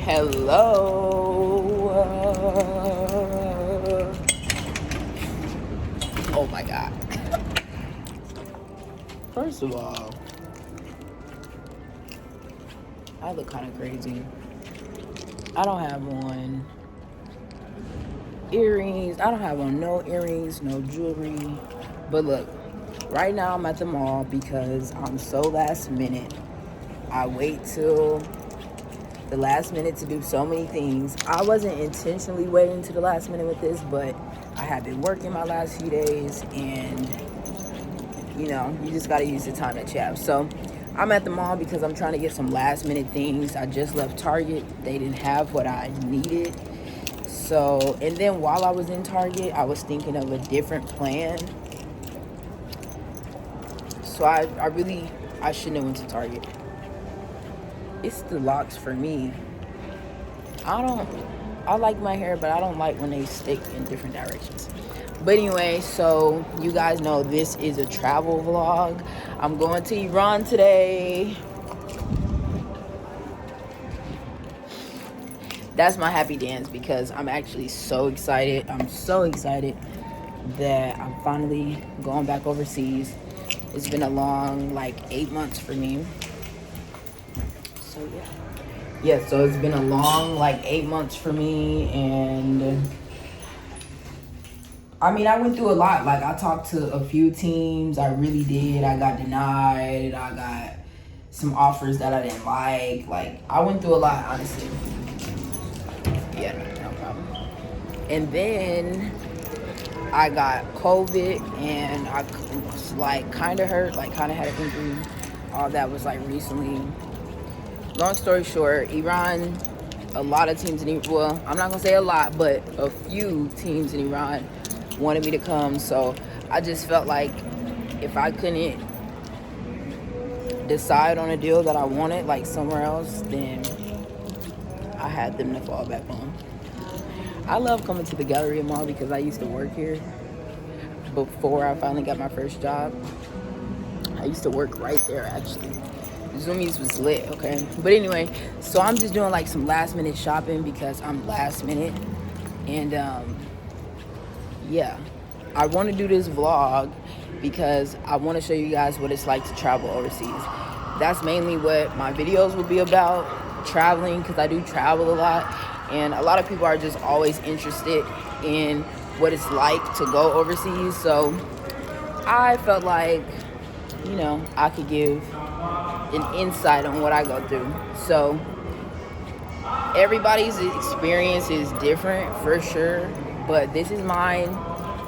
Hello. Oh my God. First of all, I look kind of crazy. I don't have on earrings. I don't have on no earrings, no jewelry. But look, right now I'm at the mall because I'm so last minute. I wait till the last minute to do so many things. I wasn't intentionally waiting to the last minute with this, but I have been working my last few days, and you just got to use the time that you have. So I'm at the mall because I'm trying to get some last minute things. I just left Target. They didn't have what I needed. So, and then while I was in Target, I was thinking of a different plan. So I shouldn't have went to Target. It's the locks for me. I like my hair, but I don't like when they stick in different directions. But anyway, so you guys know this is a travel vlog. I'm going to Iran today. That's my happy dance because I'm actually so excited. I'm so excited that I'm finally going back overseas. It's been a long, 8 months for me. So so it's been a long 8 months for me, and I mean, I went through a lot. I talked to a few teams. I really did. I got denied. I got some offers that I didn't like. I went through a lot, honestly. Yeah, no problem. And then I got COVID, and I was kind of hurt, kind of had an injury. All that was recently. Long story short, Iran, a lot of teams in Iran, well, I'm not gonna say a lot, but a few teams in Iran wanted me to come. So I just felt like if I couldn't decide on a deal that I wanted somewhere else, then I had them to fall back on. I love coming to the Galleria Mall because I used to work here before I finally got my first job. I used to work right there, actually. Zoomies was lit, okay? But anyway, so I'm just doing some last minute shopping because I'm last minute. And yeah, I want to do this vlog because I want to show you guys what it's like to travel overseas. That's mainly what my videos will be about, traveling, because I do travel a lot. And a lot of people are just always interested in what it's like to go overseas. So I felt like, I could give an insight on what I go through. So everybody's experience is different for sure, but this is mine.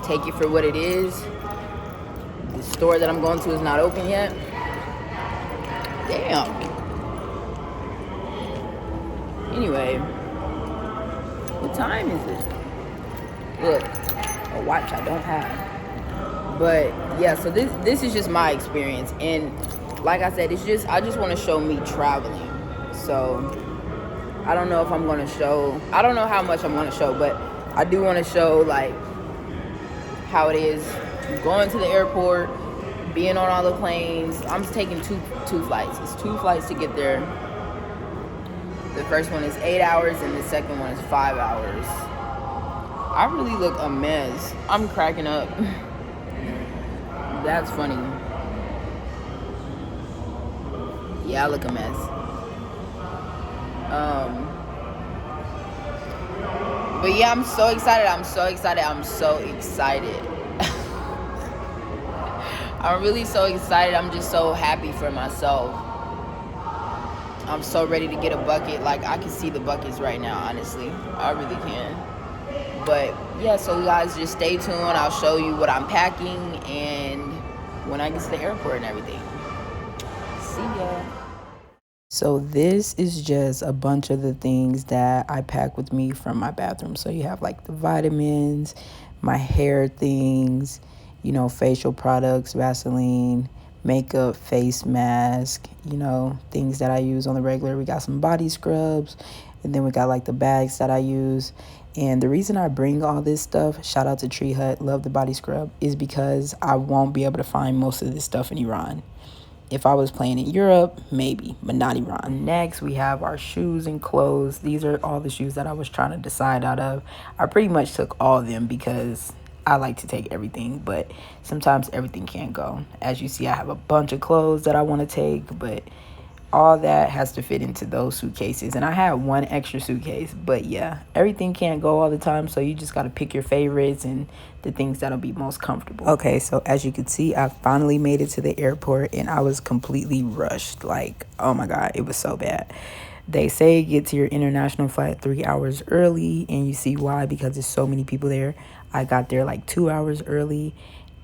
Take it for what it is. The store that I'm going to is not open yet. Damn. Anyway, what time is it? Look, a watch I don't have. But yeah, so this is just my experience, and like I said, I just want to show me traveling. So I don't know if I'm going to show, I don't know how much I'm going to show, but I do want to show how it is going to the airport, being on all the planes. I'm taking two flights. It's 2 flights to get there. The first one is 8 hours and the second one is 5 hours. I really look a mess. I'm cracking up. That's funny. Yeah, I look a mess. But yeah, I'm so excited. I'm really so excited. I'm just so happy for myself. I'm so ready to get a bucket. I can see the buckets right now, honestly. I really can. But yeah, so you guys just stay tuned. I'll show you what I'm packing and when I get to the airport and everything. See ya. So this is just a bunch of the things that I pack with me from my bathroom. So you have the vitamins, my hair things, facial products, Vaseline, makeup, face mask, things that I use on the regular. We got some body scrubs, and then we got the bags that I use. And the reason I bring all this stuff, shout out to Tree Hut, love the body scrub, is because I won't be able to find most of this stuff in Iran. If I was playing in Europe, maybe, but not Iran. Next, we have our shoes and clothes. These are all the shoes that I was trying to decide out of. I pretty much took all of them because I like to take everything, but sometimes everything can't go. As you see, I have a bunch of clothes that I want to take, but all that has to fit into those suitcases. And I had one extra suitcase, but yeah, everything can't go all the time, so you just got to pick your favorites and the things that'll be most comfortable. Okay, so as you can see, I finally made it to the airport and I was completely rushed. Like, oh my god, it was so bad. They say get to your international flight 3 hours early, and you see why, because there's so many people there. I got there like 2 hours early,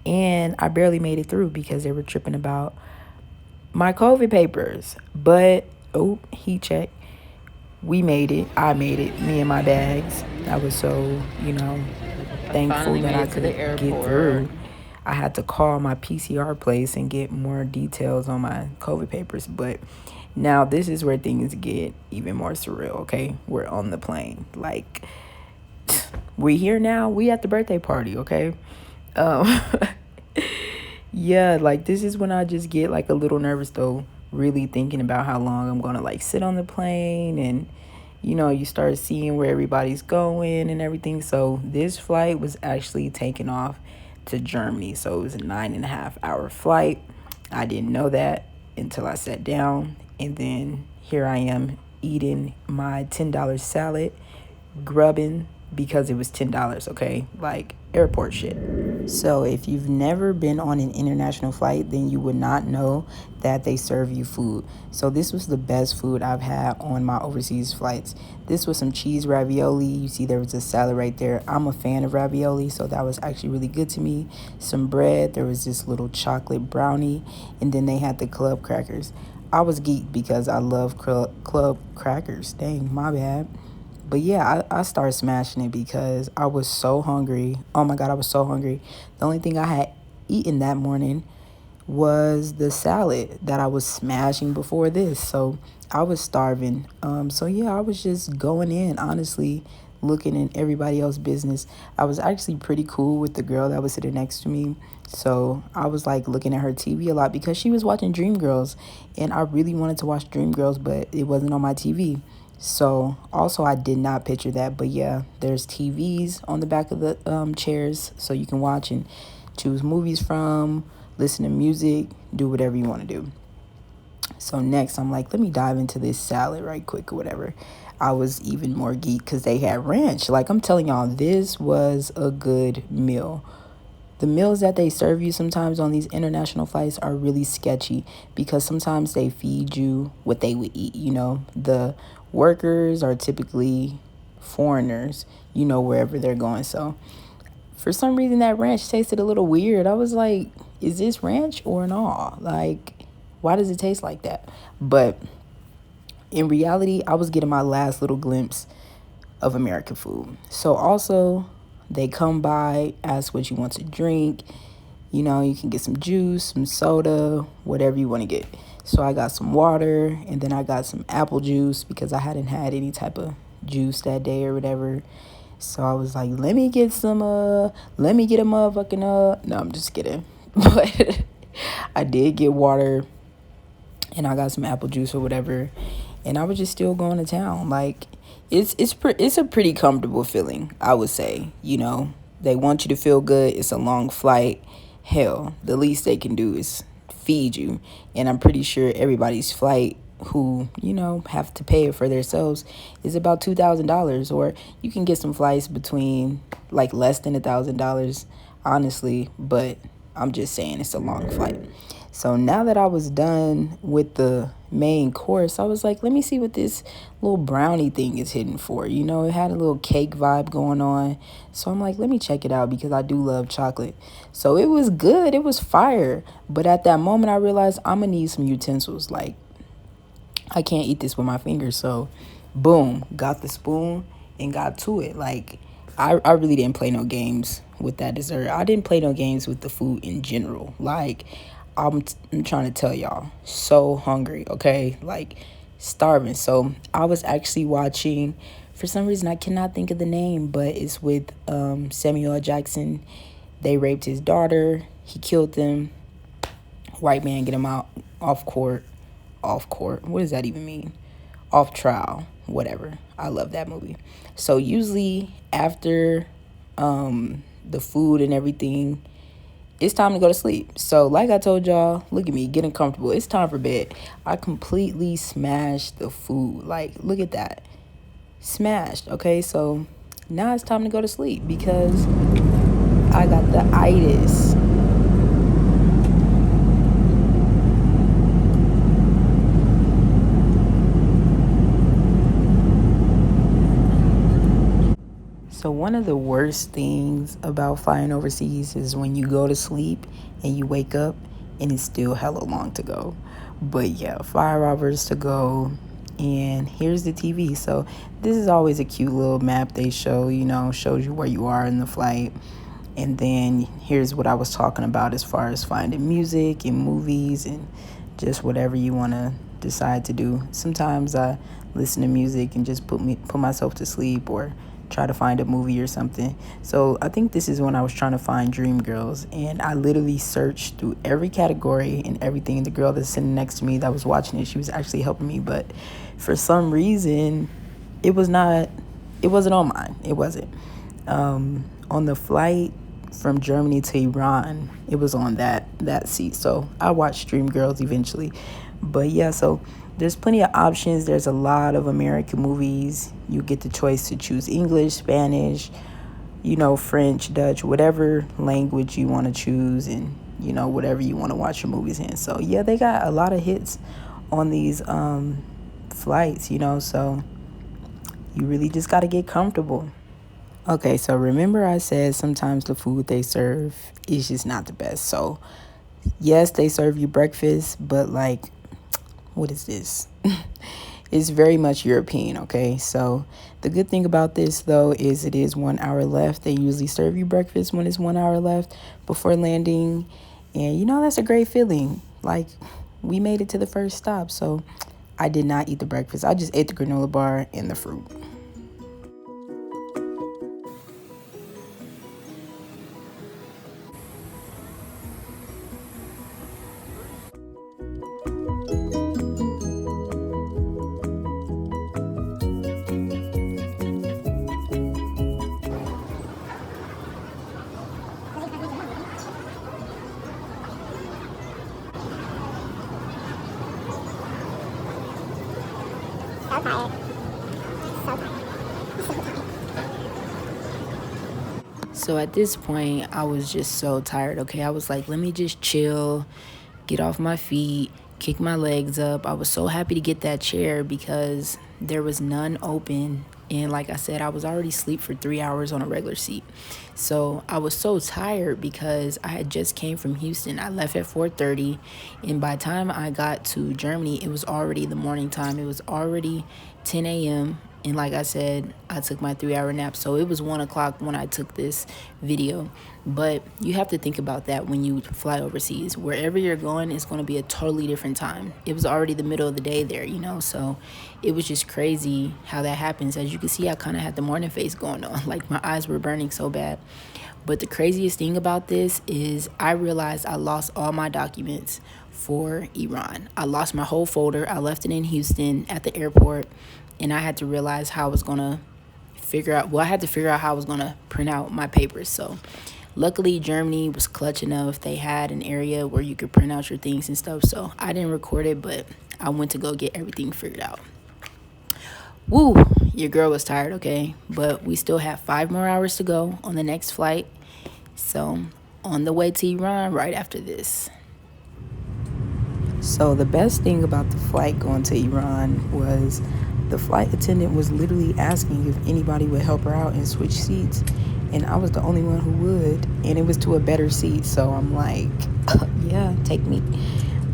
and I barely made it through because they were tripping about my COVID papers. But oh, heat check, we made it. I made it, me and my bags. I was so, thankful that I could get through. I had to call my PCR place and get more details on my COVID papers. But now this is where things get even more surreal. Okay, we're on the plane, like we're here now. We at the birthday party. Okay. um Yeah, like this is when I just get like a little nervous though, really thinking about how long I'm gonna like sit on the plane, and you start seeing where everybody's going and everything. So this flight was actually taking off to Germany. So it was a 9.5 hour flight. I didn't know that until I sat down, and then here I am eating my $10 salad, grubbing because it was $10, okay? Like airport shit. So if you've never been on an international flight, then you would not know that they serve you food. So this was the best food I've had on my overseas flights. This was some cheese ravioli. You see there was a salad right there. I'm a fan of ravioli, so that was actually really good to me. Some bread. There was this little chocolate brownie, and then they had the club crackers. I was geeked because I love club crackers. Dang, my bad. But yeah, I started smashing it because I was so hungry. Oh my God, I was so hungry. The only thing I had eaten that morning was the salad that I was smashing before this. So I was starving. So yeah, I was just going in, honestly, looking in everybody else's business. I was actually pretty cool with the girl that was sitting next to me. So I was like looking at her TV a lot because she was watching Dreamgirls, and I really wanted to watch Dreamgirls, but it wasn't on my TV. So also I did not picture that, but yeah, there's TVs on the back of the chairs, so you can watch and choose movies from, listen to music, do whatever you want to do. So next I'm like, let me dive into this salad right quick or whatever. I was even more geek because they had ranch. Like I'm telling y'all, this was a good meal. The meals that they serve you sometimes on these international flights are really sketchy because sometimes they feed you what they would eat. The workers are typically foreigners, wherever they're going. So for some reason that ranch tasted a little weird. I was like, is this ranch or not? Like, why does it taste like that? But in reality, I was getting my last little glimpse of American food. So also, they come by, ask what you want to drink. You can get some juice, some soda, whatever you want to get. So I got some water, and then I got some apple juice because I hadn't had any type of juice that day or whatever. So I was like, let me get a motherfucking, no, I'm just kidding. But I did get water, and I got some apple juice or whatever. And I was just still going to town. Like, it's a pretty comfortable feeling, I would say. They want you to feel good. It's a long flight. Hell, the least they can do is feed you. And I'm pretty sure everybody's flight who, have to pay it for themselves is about $2,000. Or you can get some flights between like less than $1,000, honestly. But I'm just saying it's a long flight. So now that I was done with the main course, I was like, let me see what this little brownie thing is hidden for. It had a little cake vibe going on. So I'm like, let me check it out because I do love chocolate. So it was good. It was fire. But at that moment, I realized I'm going to need some utensils. Like, I can't eat this with my fingers. So boom, got the spoon and got to it. Like, I really didn't play no games with that dessert. I didn't play no games with the food in general. Like, I'm trying to tell y'all, so hungry, okay? Like, starving. So I was actually watching, for some reason I cannot think of the name, but it's with Samuel L. Jackson. They raped his daughter. He killed them. White man get him out off court, off court. What does that even mean? Off trial, whatever. I love that movie. So usually after the food and everything, it's time to go to sleep. So like I told y'all, look at me getting comfortable. It's time for bed. I completely smashed the food. Like, look at that. Smashed. Okay, so now it's time to go to sleep because I got the itis. So one of the worst things about flying overseas is when you go to sleep and you wake up and it's still hella long to go. But yeah, 5 hours to go, and here's the TV. So this is always a cute little map they show, shows you where you are in the flight. And then here's what I was talking about as far as finding music and movies and just whatever you want to decide to do. Sometimes I listen to music and just put myself to sleep, or try to find a movie or something. So I think this is when I was trying to find Dreamgirls, and I literally searched through every category and everything. The girl that's sitting next to me that was watching it, she was actually helping me, but for some reason it wasn't on mine. It wasn't. On the flight from Germany to Iran, it was on that seat. So I watched Dreamgirls eventually. But yeah, so there's plenty of options. There's a lot of American movies. You get the choice to choose English, Spanish, French, Dutch, whatever language you want to choose, and whatever you want to watch your movies in. So yeah, they got a lot of hits on these flights, so you really just got to get comfortable. Okay, so remember I said sometimes the food they serve is just not the best. So yes, they serve you breakfast, but like, what is this? It's very much European, okay? So the good thing about this, though, is it is 1 hour left. They usually serve you breakfast when it's 1 hour left before landing. And, that's a great feeling. Like, we made it to the first stop. So I did not eat the breakfast. I just ate the granola bar and the fruit. So at this point, I was just so tired, okay? I was like, let me just chill, get off my feet, kick my legs up. I was so happy to get that chair because there was none open. And like I said, I was already asleep for 3 hours on a regular seat. So I was so tired because I had just came from Houston. I left at 4:30. And by the time I got to Germany, it was already the morning time. It was already 10 a.m. And like I said, I took my 3 hour nap. So it was 1 o'clock when I took this video. But you have to think about that when you fly overseas. Wherever you're going, it's going to be a totally different time. It was already the middle of the day there, So it was just crazy how that happens. As you can see, I kind of had the morning face going on. Like my eyes were burning so bad. But the craziest thing about this is I realized I lost all my documents for Iran. I lost my whole folder. I left it in Houston at the airport. And I had to realize how I was going to I had to figure out how I was going to print out my papers. So luckily, Germany was clutch enough. They had an area where you could print out your things and stuff. So I didn't record it, but I went to go get everything figured out. Woo, your girl was tired, okay? But we still have 5 more hours to go on the next flight. So on the way to Iran right after this. So the best thing about the flight going to Iran was the flight attendant was literally asking if anybody would help her out and switch seats. And I was the only one who would. And it was to a better seat. So I'm like, yeah, take me.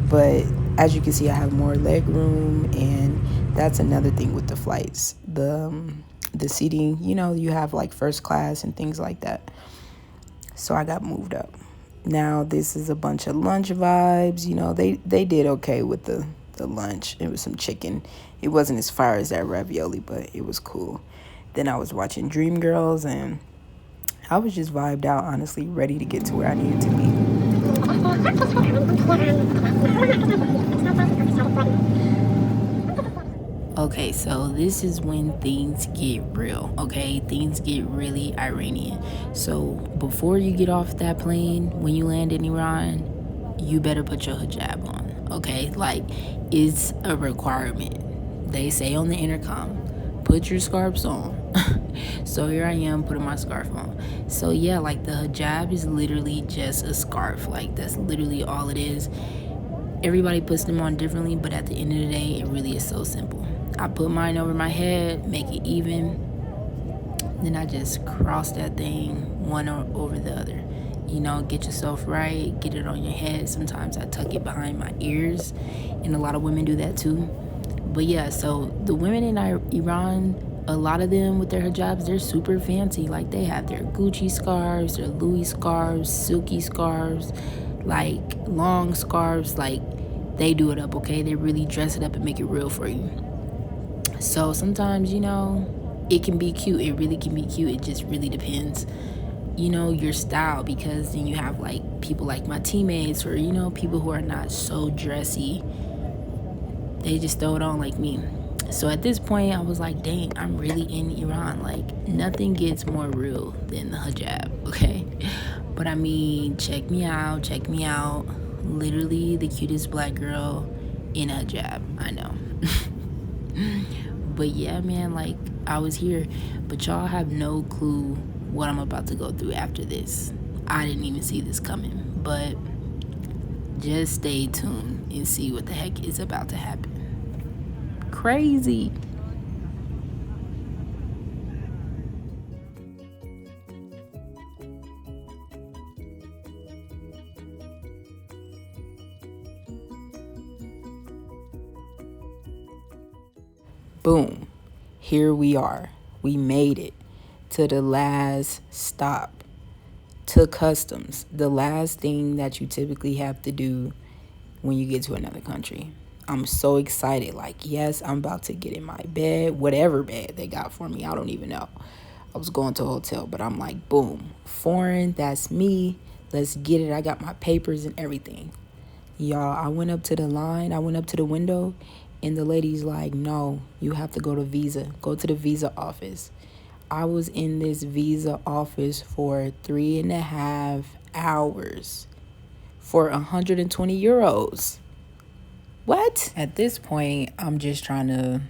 But as you can see, I have more leg room. And that's another thing with the flights. The seating, you have like first class and things like that. So I got moved up. Now this is a bunch of lunch vibes. They did okay with the lunch. It was some chicken. It wasn't as fire as that ravioli, but it was cool. Then I was watching Dreamgirls, and I was just vibed out, honestly, ready to get to where I needed to be. Okay, so this is when things get real, okay? Things get really Iranian. So before you get off that plane, when you land in Iran, you better put your hijab on, okay? Like, it's a requirement. They say on the intercom, put your scarves on. So here I am putting my scarf on. So yeah, like the hijab is literally just a scarf. Like, that's literally all it is. Everybody puts them on differently, but at the end of the day, it really is so simple. I put mine over my head, make it even, then I just cross that thing one over the other. You know, get yourself right, get it on your head. Sometimes I tuck it behind my ears, and a lot of women do that too. But yeah, so the women in Iran, a lot of them with their hijabs, they're super fancy. Like, they have their Gucci scarves, their Louis scarves, silky scarves, like long scarves. Like, they do it up, okay? They really dress it up and make it real for you. So sometimes, you know, it can be cute. It really can be cute. It just really depends, you know, your style, because then you have like people like my teammates, or, you know, people who are not so dressy. They just throw it on like me. So at this point, I was like, dang, I'm really in Iran. Like, nothing gets more real than the hijab, okay? But I mean, check me out, check me out. Literally the cutest black girl in a hijab, I know. But yeah, man, like, I was here. But y'all have no clue what I'm about to go through after this. I didn't even see this coming. But just stay tuned and see what the heck is about to happen. Crazy. Boom. Here we are. We made it to the last stop, to customs, the last thing that you typically have to do when you get to another country. I'm so excited. Like, yes, I'm about to get in my bed, whatever bed they got for me. I don't even know. I was going to a hotel, but I'm like, boom, foreign, that's me. Let's get it. I got my papers and everything. Y'all, I went up to the line. I went up to the window, and the lady's like, no, you have to go to visa. Go to the visa office. I was in this visa office for 3.5 hours for 120 euros. What? At this point, I'm just trying to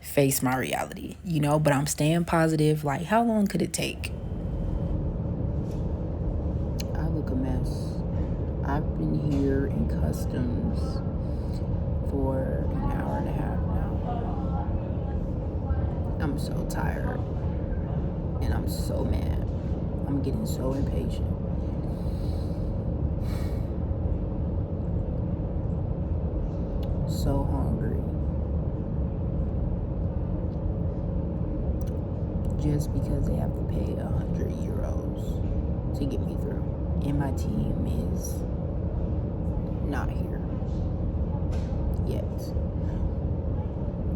face my reality, you know, but I'm staying positive. Like, how long could it take? I look a mess. I've been here in customs for an hour and a half now. I'm so tired, and I'm so mad. I'm getting so impatient. So hungry. Just because they have to pay 100 euros to get me through. And my team is not here yet.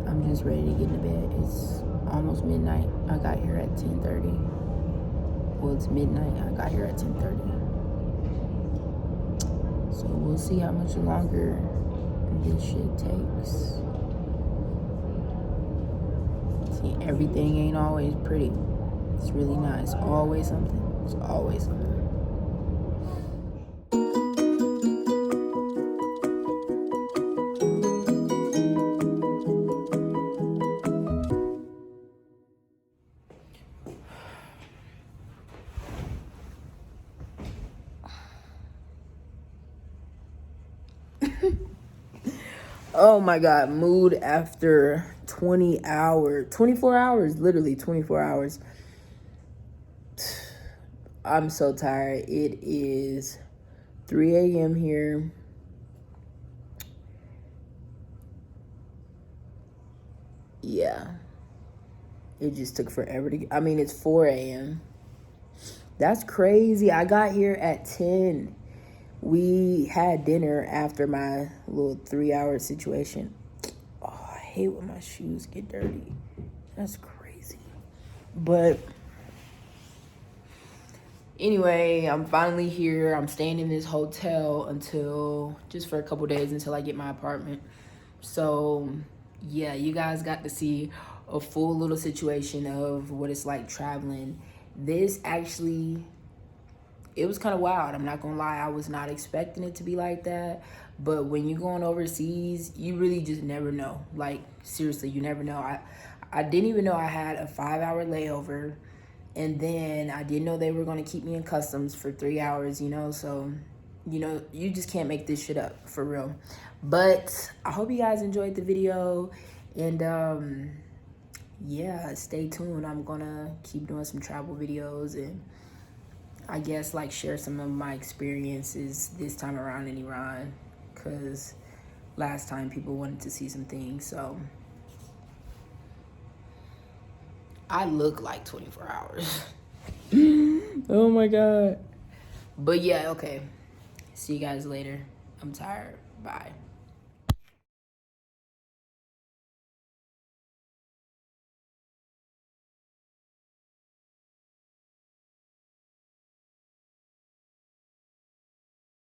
I'm just ready to get into bed. It's almost midnight. I got here at 10:30. Well, it's midnight. I got here at 10:30. So we'll see how much longer this shit takes. See, everything ain't always pretty. It's really not. It's always something. It's always something. Oh my God, mood after 24 hours, literally 24 hours. I'm so tired. It is 3 a.m. here. Yeah. It just took forever to get, I mean, it's 4 a.m. That's crazy. I got here at 10. We had dinner after my little 3-hour situation. Oh, I hate when my shoes get dirty. That's crazy. But Anyway, I'm finally here. I'm staying in this hotel until just for a couple days until I get my apartment. So yeah, you guys got to see a full little situation of what it's like traveling. This actually, it was kind of wild. I'm not gonna lie, I was not expecting it to be like that. But when you're going overseas, you really just never know. Like seriously, you never know. I didn't even know I had a 5-hour layover, and then I didn't know they were gonna keep me in customs for 3 hours. So you just can't make this shit up for real. But I hope you guys enjoyed the video, and yeah, stay tuned. I'm gonna keep doing some travel videos, and I guess like share some of my experiences this time around in Iran, because last time people wanted to see some things. So I look like 24 hours. Oh my god. But yeah, okay, see you guys later. I'm tired. Bye.